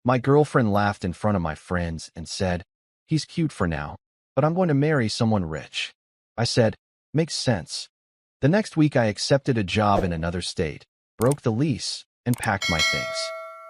My girlfriend laughed in front of my friends and said, "He's cute for now, but I'm going to marry someone rich." I said, "Makes sense." The next week I accepted a job in another state, broke the lease, and packed my things.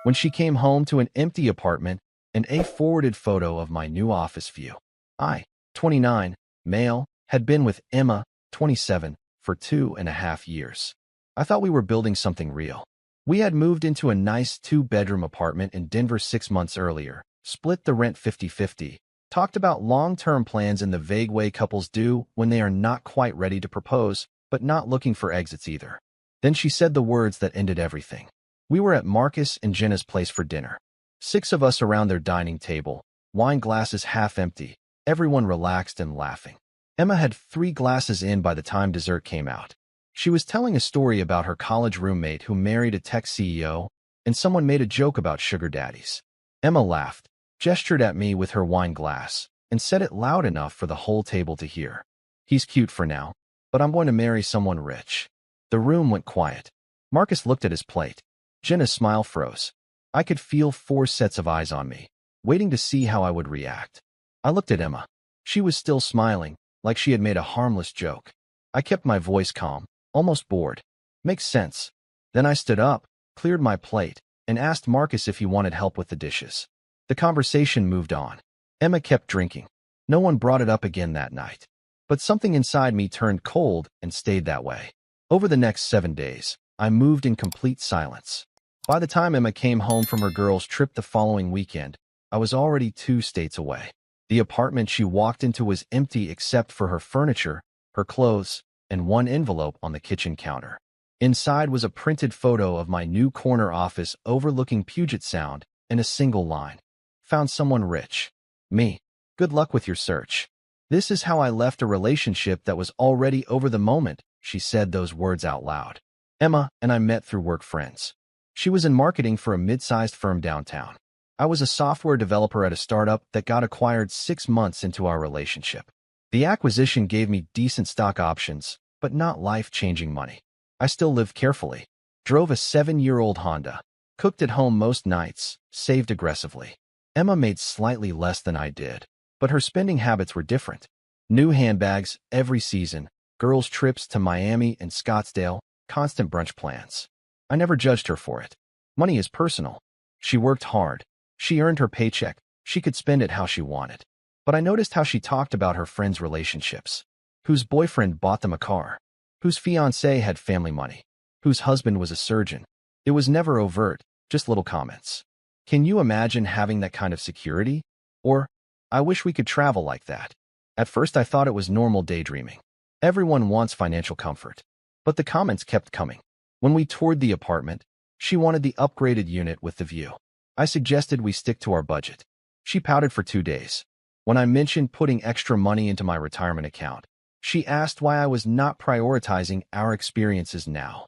When she came home to an empty apartment, and a forwarded photo of my new office view. I, 29, male, had been with Emma, 27, for 2.5 years. I thought we were building something real. We had moved into a nice 2-bedroom apartment in Denver 6 months earlier, split the rent 50-50, talked about long-term plans in the vague way couples do when they are not quite ready to propose, but not looking for exits either. Then she said the words that ended everything. We were at Marcus and Jenna's place for dinner. 6 of us around their dining table, wine glasses half empty, everyone relaxed and laughing. Emma had 3 glasses in by the time dessert came out. She was telling a story about her college roommate who married a tech CEO, and someone made a joke about sugar daddies. Emma laughed, gestured at me with her wine glass, and said it loud enough for the whole table to hear. "He's cute for now, but I'm going to marry someone rich." The room went quiet. Marcus looked at his plate. Jenna's smile froze. I could feel 4 sets of eyes on me, waiting to see how I would react. I looked at Emma. She was still smiling, like she had made a harmless joke. I kept my voice calm, almost bored. "Makes sense." Then I stood up, cleared my plate, and asked Marcus if he wanted help with the dishes. The conversation moved on. Emma kept drinking. No one brought it up again that night. But something inside me turned cold and stayed that way. Over the next 7 days, I moved in complete silence. By the time Emma came home from her girls' trip the following weekend, I was already 2 states away. The apartment she walked into was empty except for her furniture, her clothes, and 1 envelope on the kitchen counter. Inside was a printed photo of my new corner office overlooking Puget Sound and a single line. "Found someone rich. Me. Good luck with your search." "This is how I left a relationship that was already over the moment," she said those words out loud. Emma and I met through work friends. She was in marketing for a mid-sized firm downtown. I was a software developer at a startup that got acquired 6 months into our relationship. The acquisition gave me decent stock options, but not life-changing money. I still lived carefully, drove a 7-year-old Honda, cooked at home most nights, saved aggressively. Emma made slightly less than I did, but her spending habits were different. New handbags every season, girls' trips to Miami and Scottsdale, constant brunch plans. I never judged her for it. Money is personal. She worked hard. She earned her paycheck. She could spend it how she wanted. But I noticed how she talked about her friends' relationships. Whose boyfriend bought them a car. Whose fiancé had family money. Whose husband was a surgeon. It was never overt, just little comments. Can you imagine having that kind of security? Or, "I wish we could travel like that." At first I thought it was normal daydreaming. Everyone wants financial comfort. But the comments kept coming. When we toured the apartment, she wanted the upgraded unit with the view. I suggested we stick to our budget. She pouted for 2 days. When I mentioned putting extra money into my retirement account, she asked why I was not prioritizing our experiences now.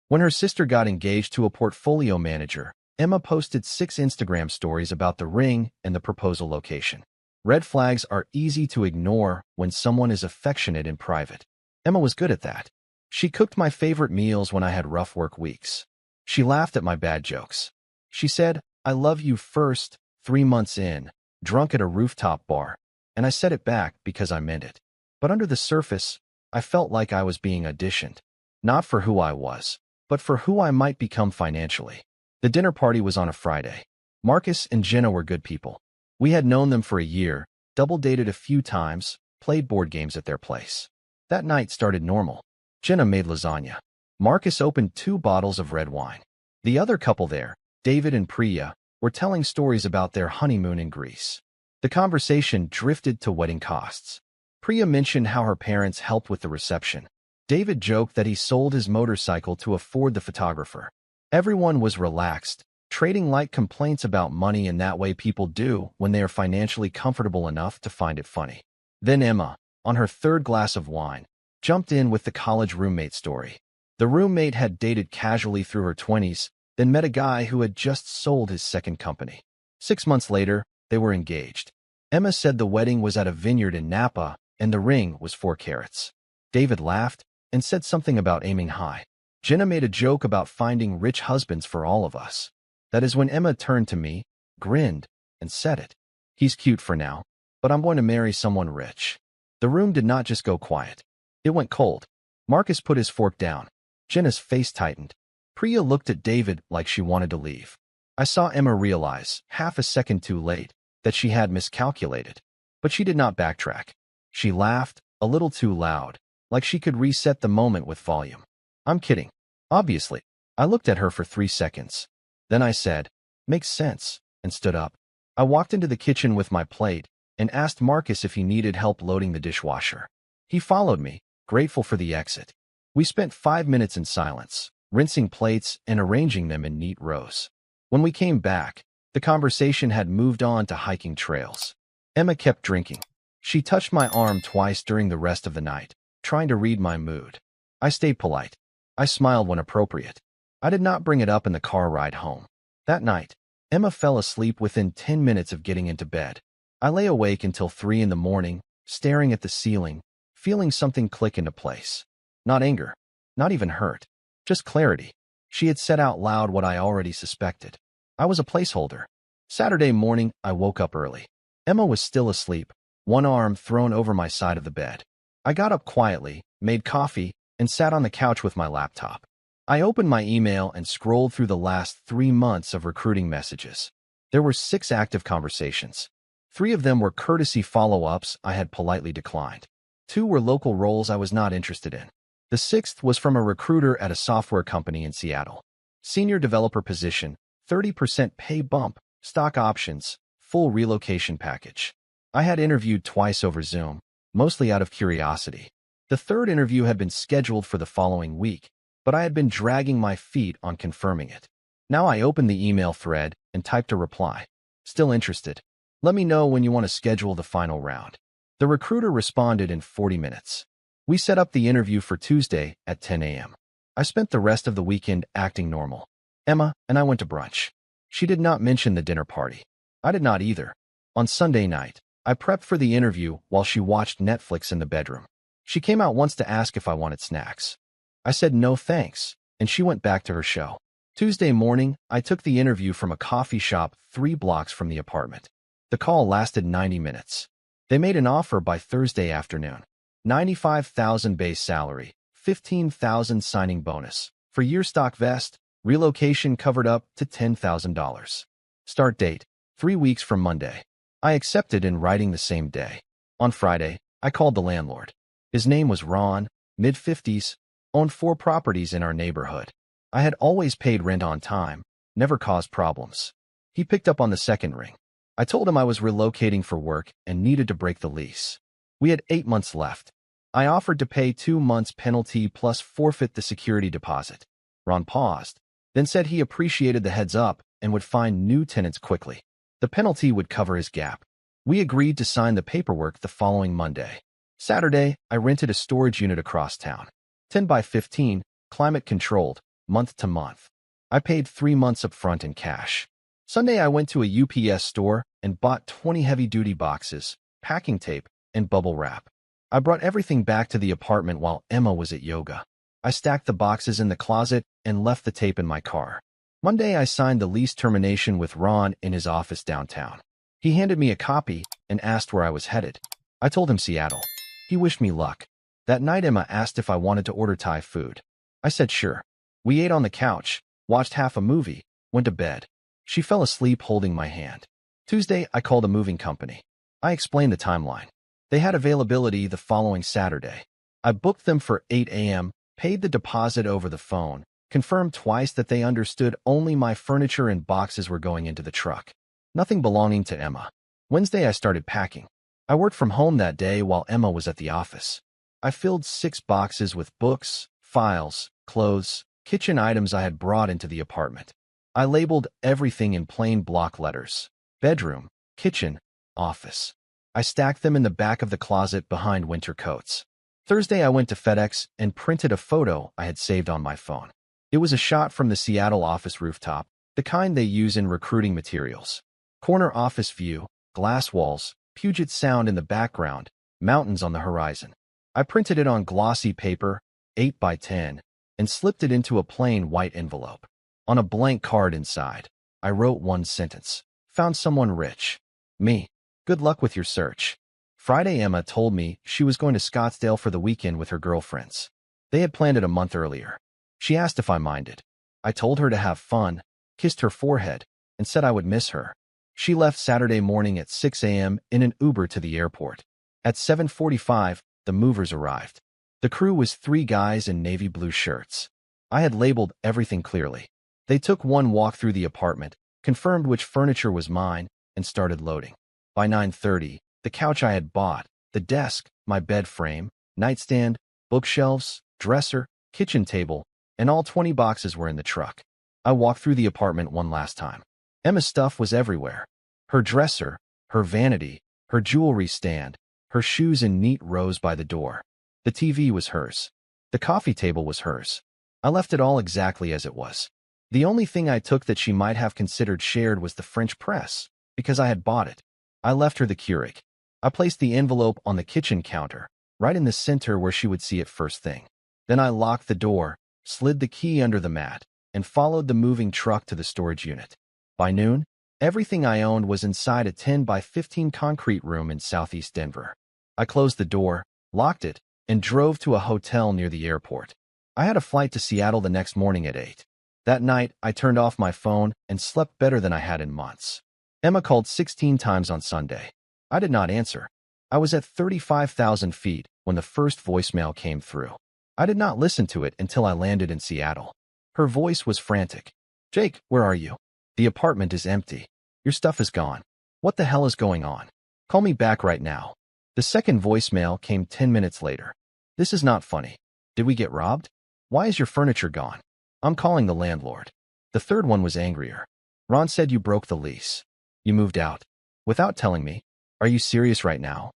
When her sister got engaged to a portfolio manager, Emma posted 6 Instagram stories about the ring and the proposal location. Red flags are easy to ignore when someone is affectionate in private. Emma was good at that. She cooked my favorite meals when I had rough work weeks. She laughed at my bad jokes. She said, "I love you" first, 3 months in, drunk at a rooftop bar, and I said it back because I meant it. But under the surface, I felt like I was being auditioned. Not for who I was, but for who I might become financially. The dinner party was on a Friday. Marcus and Jenna were good people. We had known them for a year, double-dated a few times, played board games at their place. That night started normal. Jenna made lasagna. Marcus opened 2 bottles of red wine. The other couple there, David and Priya, were telling stories about their honeymoon in Greece. The conversation drifted to wedding costs. Priya mentioned how her parents helped with the reception. David joked that he sold his motorcycle to afford the photographer. Everyone was relaxed, trading light complaints about money in that way people do when they are financially comfortable enough to find it funny. Then Emma, on her 3rd glass of wine, jumped in with the college roommate story. The roommate had dated casually through her 20s, then met a guy who had just sold his 2nd company. 6 months later, they were engaged. Emma said the wedding was at a vineyard in Napa, and the ring was 4 carats. David laughed and said something about aiming high. Jenna made a joke about finding rich husbands for all of us. That is when Emma turned to me, grinned, and said it. He's cute for now, but I'm going to marry someone rich. The room did not just go quiet. It went cold. Marcus put his fork down. Jenna's face tightened. Priya looked at David like she wanted to leave. I saw Emma realize, half a second too late, that she had miscalculated. But she did not backtrack. She laughed, a little too loud, like she could reset the moment with volume. I'm kidding. Obviously. I looked at her for 3 seconds. Then I said, makes sense, and stood up. I walked into the kitchen with my plate and asked Marcus if he needed help loading the dishwasher. He followed me, grateful for the exit. We spent 5 minutes in silence, rinsing plates and arranging them in neat rows. When we came back, the conversation had moved on to hiking trails. Emma kept drinking. She touched my arm twice during the rest of the night, trying to read my mood. I stayed polite. I smiled when appropriate. I did not bring it up in the car ride home. That night, Emma fell asleep within 10 minutes of getting into bed. I lay awake until 3 in the morning, staring at the ceiling, feeling something click into place. Not anger, not even hurt, just clarity. She had said out loud what I already suspected. I was a placeholder. Saturday morning, I woke up early. Emma was still asleep, one arm thrown over my side of the bed. I got up quietly, made coffee, and sat on the couch with my laptop. I opened my email and scrolled through the last 3 months of recruiting messages. There were 6 active conversations. 3 of them were courtesy follow-ups I had politely declined. 2 were local roles I was not interested in. The 6th was from a recruiter at a software company in Seattle. Senior developer position, 30% pay bump, stock options, full relocation package. I had interviewed twice over Zoom, mostly out of curiosity. The 3rd interview had been scheduled for the following week, but I had been dragging my feet on confirming it. Now I opened the email thread and typed a reply. Still interested. Let me know when you want to schedule the final round. The recruiter responded in 40 minutes. We set up the interview for Tuesday at 10 a.m. I spent the rest of the weekend acting normal. Emma and I went to brunch. She did not mention the dinner party. I did not either. On Sunday night, I prepped for the interview while she watched Netflix in the bedroom. She came out once to ask if I wanted snacks. I said no thanks, and she went back to her show. Tuesday morning, I took the interview from a coffee shop 3 blocks from the apartment. The call lasted 90 minutes. They made an offer by Thursday afternoon. $95,000 base salary, $15,000 signing bonus. For year stock vest, relocation covered up to $10,000. Start date, 3 weeks from Monday. I accepted in writing the same day. On Friday, I called the landlord. His name was Ron, mid-50s, owned 4 properties in our neighborhood. I had always paid rent on time, never caused problems. He picked up on the second ring. I told him I was relocating for work and needed to break the lease. We had 8 months left. I offered to pay 2 months penalty plus forfeit the security deposit. Ron paused, then said he appreciated the heads up and would find new tenants quickly. The penalty would cover his gap. We agreed to sign the paperwork the following Monday. Saturday, I rented a storage unit across town. 10 by 15, climate-controlled, month to month. I paid 3 months up front in cash. Sunday, I went to a UPS store and bought 20 heavy-duty boxes, packing tape, and bubble wrap. I brought everything back to the apartment while Emma was at yoga. I stacked the boxes in the closet and left the tape in my car. Monday, I signed the lease termination with Ron in his office downtown. He handed me a copy and asked where I was headed. I told him Seattle. He wished me luck. That night, Emma asked if I wanted to order Thai food. I said sure. We ate on the couch, watched half a movie, went to bed. She fell asleep holding my hand. Tuesday, I called a moving company. I explained the timeline. They had availability the following Saturday. I booked them for 8 a.m., paid the deposit over the phone, confirmed twice that they understood only my furniture and boxes were going into the truck. Nothing belonging to Emma. Wednesday, I started packing. I worked from home that day while Emma was at the office. I filled 6 boxes with books, files, clothes, kitchen items I had brought into the apartment. I labeled everything in plain block letters: bedroom, kitchen, office. I stacked them in the back of the closet behind winter coats. Thursday, I went to FedEx and printed a photo I had saved on my phone. It was a shot from the Seattle office rooftop, the kind they use in recruiting materials. Corner office view, glass walls, Puget Sound in the background, mountains on the horizon. I printed it on glossy paper, 8 by 10, and slipped it into a plain white envelope. On a blank card inside, I wrote one sentence: Found someone rich. Me. Good luck with your search. Friday, Emma told me she was going to Scottsdale for the weekend with her girlfriends. They had planned it a month earlier. She asked if I minded. I told her to have fun, kissed her forehead, and said I would miss her. She left Saturday morning at 6 a.m. in an Uber to the airport. At 7:45, the movers arrived. The crew was 3 guys in navy blue shirts. I had labeled everything clearly. They took one walk through the apartment, confirmed which furniture was mine, and started loading. By 9:30, the couch I had bought, the desk, my bed frame, nightstand, bookshelves, dresser, kitchen table, and all 20 boxes were in the truck. I walked through the apartment one last time. Emma's stuff was everywhere. Her dresser, her vanity, her jewelry stand, her shoes in neat rows by the door. The TV was hers. The coffee table was hers. I left it all exactly as it was. The only thing I took that she might have considered shared was the French press, because I had bought it. I left her the Keurig. I placed the envelope on the kitchen counter, right in the center where she would see it first thing. Then I locked the door, slid the key under the mat, and followed the moving truck to the storage unit. By noon, everything I owned was inside a 10 by 15 concrete room in southeast Denver. I closed the door, locked it, and drove to a hotel near the airport. I had a flight to Seattle the next morning at 8. That night, I turned off my phone and slept better than I had in months. Emma called 16 times on Sunday. I did not answer. I was at 35,000 feet when the first voicemail came through. I did not listen to it until I landed in Seattle. Her voice was frantic. "Jake, where are you? The apartment is empty. Your stuff is gone. What the hell is going on? Call me back right now." The second voicemail came 10 minutes later. "This is not funny. Did we get robbed? Why is your furniture gone? I'm calling the landlord." The third one was angrier. "Ron said you broke the lease. You moved out. Without telling me. Are you serious right now?"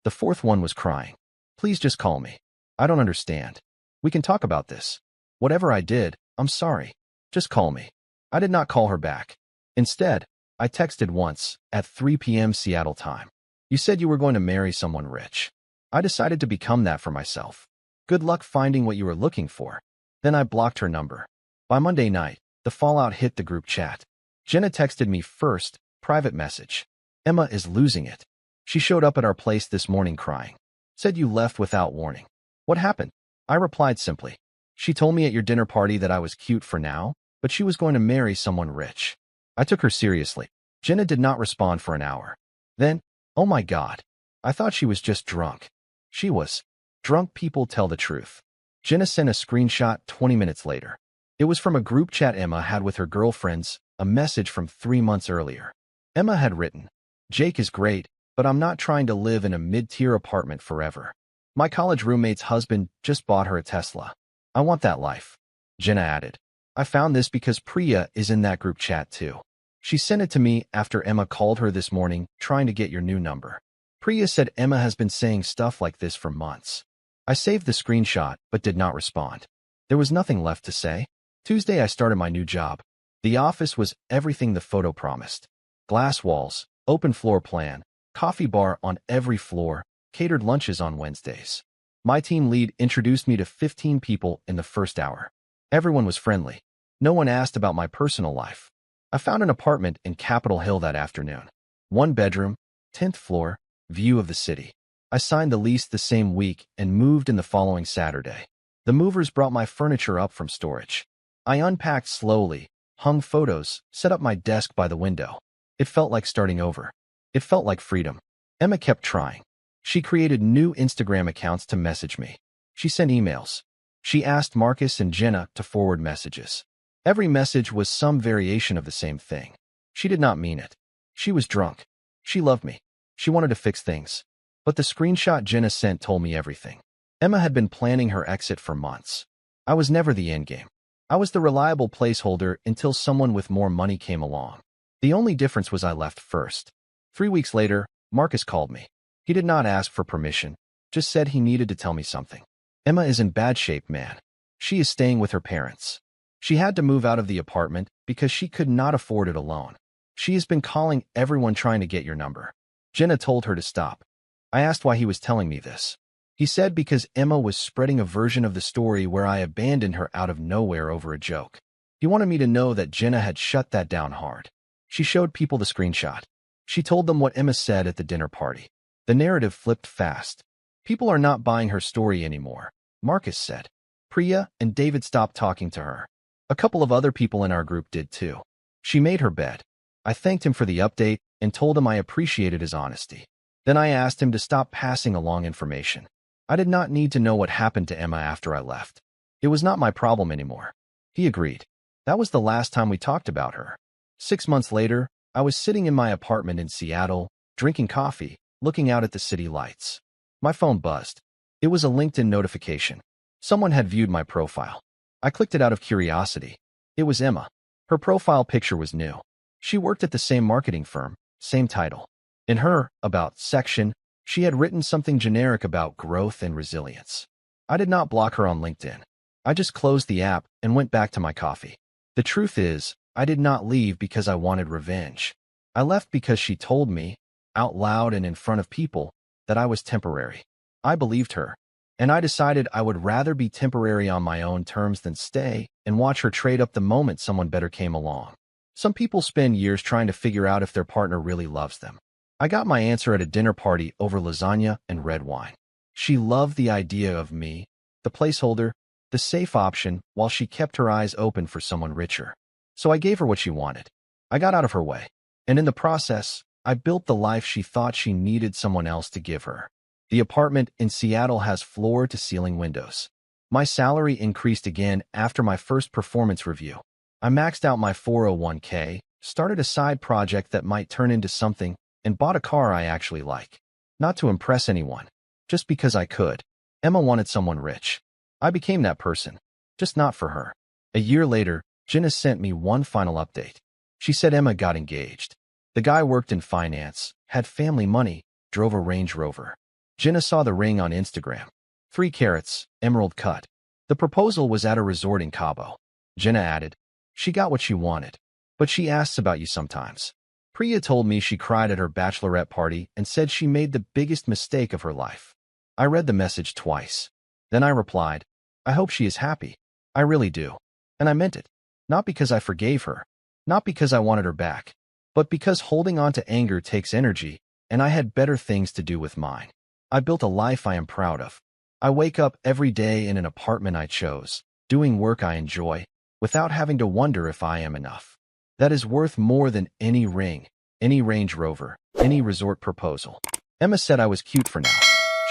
The fourth one was crying. "Please just call me. I don't understand. We can talk about this. Whatever I did, I'm sorry. Just call me." I did not call her back. Instead, I texted once, at 3 p.m. Seattle time. "You said you were going to marry someone rich. I decided to become that for myself. Good luck finding what you were looking for." Then I blocked her number. By Monday night, the fallout hit the group chat. Jenna texted me first, private message. "Emma is losing it. She showed up at our place this morning crying. Said you left without warning. What happened?" I replied simply. "She told me at your dinner party that I was cute for now, but she was going to marry someone rich." I took her seriously. Jenna did not respond for an hour. Then, oh my God, I thought she was just drunk. She was. Drunk people tell the truth. Jenna sent a screenshot 20 minutes later. It was from a group chat Emma had with her girlfriends, a message from 3 months earlier. Emma had written, "Jake is great, but I'm not trying to live in a mid-tier apartment forever. My college roommate's husband just bought her a Tesla. I want that life." Jenna added, "I found this because Priya is in that group chat too. She sent it to me after Emma called her this morning trying to get your new number. Priya said Emma has been saying stuff like this for months." I saved the screenshot but did not respond. There was nothing left to say. Tuesday I started my new job. The office was everything the photo promised. Glass walls, open floor plan, coffee bar on every floor, catered lunches on Wednesdays. My team lead introduced me to 15 people in the first hour. Everyone was friendly. No one asked about my personal life. I found an apartment in Capitol Hill that afternoon. 1 bedroom, 10th floor, view of the city. I signed the lease the same week and moved in the following Saturday. The movers brought my furniture up from storage. I unpacked slowly, hung photos, set up my desk by the window. It felt like starting over. It felt like freedom. Emma kept trying. She created new Instagram accounts to message me. She sent emails. She asked Marcus and Jenna to forward messages. Every message was some variation of the same thing. She did not mean it. She was drunk. She loved me. She wanted to fix things. But the screenshot Jenna sent told me everything. Emma had been planning her exit for months. I was never the endgame. I was the reliable placeholder until someone with more money came along. The only difference was I left first. 3 weeks later, Marcus called me. He did not ask for permission, just said he needed to tell me something. "Emma is in bad shape, man. She is staying with her parents. She had to move out of the apartment because she could not afford it alone. She has been calling everyone trying to get your number." Jenna told her to stop. I asked why he was telling me this. He said because Emma was spreading a version of the story where I abandoned her out of nowhere over a joke. He wanted me to know that Jenna had shut that down hard. She showed people the screenshot. She told them what Emma said at the dinner party. The narrative flipped fast. People are not buying her story anymore, Marcus said. Priya and David stopped talking to her. A couple of other people in our group did too. She made her bed. I thanked him for the update and told him I appreciated his honesty. Then I asked him to stop passing along information. I did not need to know what happened to Emma after I left. It was not my problem anymore. He agreed. That was the last time we talked about her. 6 months later, I was sitting in my apartment in Seattle, drinking coffee, looking out at the city lights. My phone buzzed. It was a LinkedIn notification. Someone had viewed my profile. I clicked it out of curiosity. It was Emma. Her profile picture was new. She worked at the same marketing firm, same title. In her About section, she had written something generic about growth and resilience. I did not block her on LinkedIn. I just closed the app and went back to my coffee. The truth is, I did not leave because I wanted revenge. I left because she told me, out loud and in front of people, that I was temporary. I believed her, and I decided I would rather be temporary on my own terms than stay and watch her trade up the moment someone better came along. Some people spend years trying to figure out if their partner really loves them. I got my answer at a dinner party over lasagna and red wine. She loved the idea of me, the placeholder, the safe option, while she kept her eyes open for someone richer. So I gave her what she wanted. I got out of her way, and in the process, I built the life she thought she needed someone else to give her. The apartment in Seattle has floor-to-ceiling windows. My salary increased again after my first performance review. I maxed out my 401k, started a side project that might turn into something, and bought a car I actually like. Not to impress anyone, just because I could. Emma wanted someone rich. I became that person, just not for her. A year later, Jenna sent me one final update. She said Emma got engaged. The guy worked in finance, had family money, drove a Range Rover. Jenna saw the ring on Instagram. 3 carats, emerald cut. The proposal was at a resort in Cabo. Jenna added, she got what she wanted, but she asks about you sometimes. Priya told me she cried at her bachelorette party and said she made the biggest mistake of her life. I read the message twice. Then I replied, I hope she is happy. I really do. And I meant it. Not because I forgave her, not because I wanted her back, but because holding on to anger takes energy, and I had better things to do with mine. I built a life I am proud of. I wake up every day in an apartment I chose, doing work I enjoy, without having to wonder if I am enough. That is worth more than any ring, any Range Rover, any resort proposal. Emma said I was cute for now.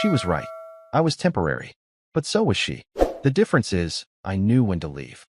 She was right. I was temporary. But so was she. The difference is, I knew when to leave.